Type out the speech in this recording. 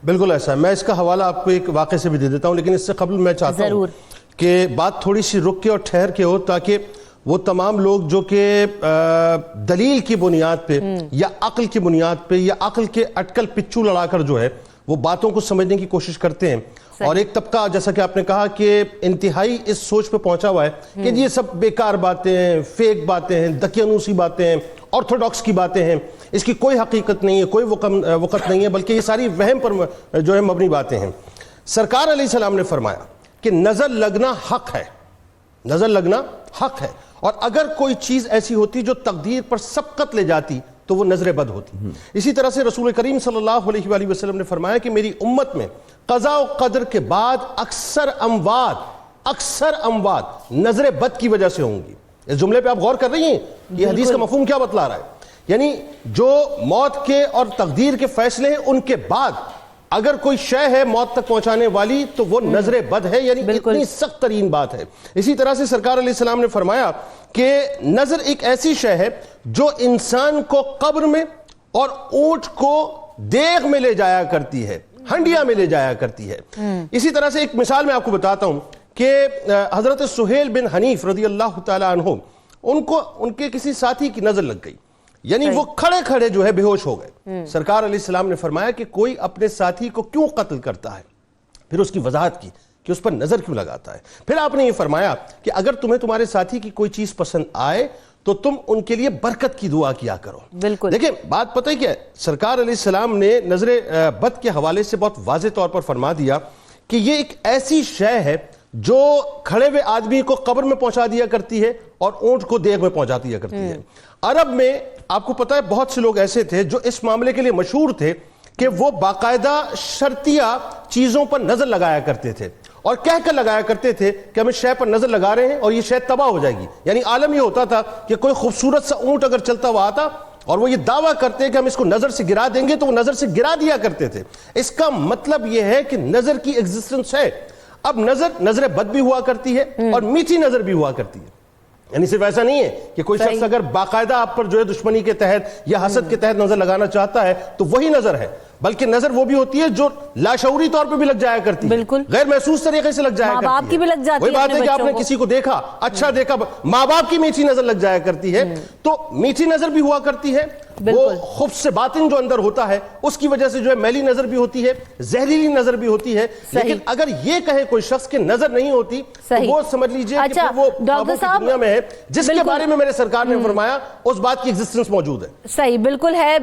بالکل ایسا ہے. میں اس کا حوالہ آپ کو ایک واقعے سے بھی دے دیتا ہوں، لیکن اس سے قبل میں چاہتا ہوں کہ بات تھوڑی سی رک کے اور ٹھہر کے ہو، تاکہ وہ تمام لوگ جو کہ دلیل کی بنیاد پہ یا عقل کی بنیاد پہ یا عقل کے اٹکل پچو لڑا کر جو ہے وہ باتوں کو سمجھنے کی کوشش کرتے ہیں، اور ایک طبقہ جیسا کہ آپ نے کہا کہ انتہائی اس سوچ پہ پہنچا ہوا ہے کہ یہ سب بیکار باتیں ہیں، فیک باتیں ہیں، دقیانوسی باتیں ہیں، آرتھوڈاکس کی باتیں ہیں، اس کی کوئی حقیقت نہیں ہے، کوئی وقت نہیں ہے، بلکہ یہ ساری وہم پر جو ہے مبنی باتیں ہیں. سرکار علیہ السلام نے فرمایا کہ نظر لگنا حق ہے، نظر لگنا حق ہے، اور اگر کوئی چیز ایسی ہوتی جو تقدیر پر سبقت لے جاتی تو وہ نظر بد ہوتی. اسی طرح سے رسول کریم صلی اللہ علیہ وآلہ وسلم نے فرمایا کہ میری امت میں قضاء و قدر کے بعد اکثر اموات نظر بد کی وجہ سے ہوں گی. اس جملے پہ آپ غور کر رہی ہیں؟ یہ حدیث کا مفہوم کیا بتلا رہا ہے؟ یعنی جو موت کے اور تقدیر کے فیصلے ہیں ان کے بعد اگر کوئی شے ہے موت تک پہنچانے والی تو وہ نظر بد ہے، یعنی اتنی سخت ترین بات ہے. اسی طرح سے سرکار علیہ السلام نے فرمایا کہ نظر ایک ایسی شے ہے جو انسان کو قبر میں اور اونٹ کو دیگ میں لے جایا کرتی ہے، ہنڈیا میں لے جایا کرتی ہے. اسی طرح سے ایک مثال میں آپ کو بتاتا ہوں کہ حضرت سہیل بن حنیف رضی اللہ تعالی عنہ، ان کے کسی ساتھی کی نظر لگ گئی، یعنی وہ کھڑے کھڑے جو ہے بے ہوش ہو گئے. سرکار علیہ السلام نے فرمایا کہ کوئی اپنے ساتھی کو کیوں قتل کرتا ہے؟ پھر اس کی وضاحت کی کہ اس پر نظر کیوں لگاتا ہے. پھر آپ نے یہ فرمایا کہ اگر تمہیں تمہارے ساتھی کی کوئی چیز پسند آئے تو تم ان کے لیے برکت کی دعا کیا کرو. دیکھیں بات پتہ ہے کیا ہے، سرکار علیہ السلام نے نظر بد کے حوالے سے بہت واضح طور پر فرما دیا کہ یہ ایک ایسی شے ہے جو کھڑے ہوئے آدمی کو قبر میں پہنچا دیا کرتی ہے اور اونٹ کو دیگ میں پہنچا دیا کرتی ہے. عرب میں آپ کو پتہ ہے بہت سے لوگ ایسے تھے جو اس معاملے کے لیے مشہور تھے کہ وہ باقاعدہ شرطیہ چیزوں پر نظر لگایا کرتے تھے اور کہہ کر لگایا کرتے تھے کہ ہم اس شے پر نظر لگا رہے ہیں اور یہ شے تباہ ہو جائے گی. یعنی عالم یہ ہوتا تھا کہ کوئی خوبصورت سا اونٹ اگر چلتا ہوا آتا اور وہ یہ دعویٰ کرتے کہ ہم اس کو نظر سے گرا دیں گے تو وہ نظر سے گرا دیا کرتے تھے. اس کا مطلب یہ ہے کہ نظر کی ایگزسٹنس ہے. اب نظر بد بھی ہوا کرتی ہے اور میٹھی نظر بھی ہوا کرتی ہے. یعنی صرف ایسا نہیں ہے کہ کوئی شخص اگر باقاعدہ آپ پر جو ہے دشمنی کے تحت یا حسد کے تحت نظر لگانا چاہتا ہے تو وہی نظر ہے، بلکہ نظر وہ بھی ہوتی ہے جو لاشعوری طور پہ بھی لگ جایا کرتی ہے، غیر محسوس طریقے سے لگ جایا کرتی ہے. ماں باپ کی بھی لگ جاتی ہے. وہی بات ہے کہ آپ نے کسی کو دیکھا، اچھا دیکھا، ماں باپ کی میٹھی نظر لگ جایا کرتی ہے. تو میٹھی نظر بھی ہوا کرتی ہے، وہ خبث سے باطن جو اندر ہوتا ہے اس کی وجہ سے جو ہے میلی نظر بھی ہوتی ہے، زہریلی نظر بھی ہوتی ہے. لیکن اگر یہ کہے کوئی شخص کہ نظر نہیں ہوتی تو وہ سمجھ لیجئے کہ وہ خوابوں کی دنیا میں ہے جس کے بارے میں میرے سرکار نے فرمایا اس بات کی ایگزسٹنس موجود ہے. صحیح، بالکل ہے.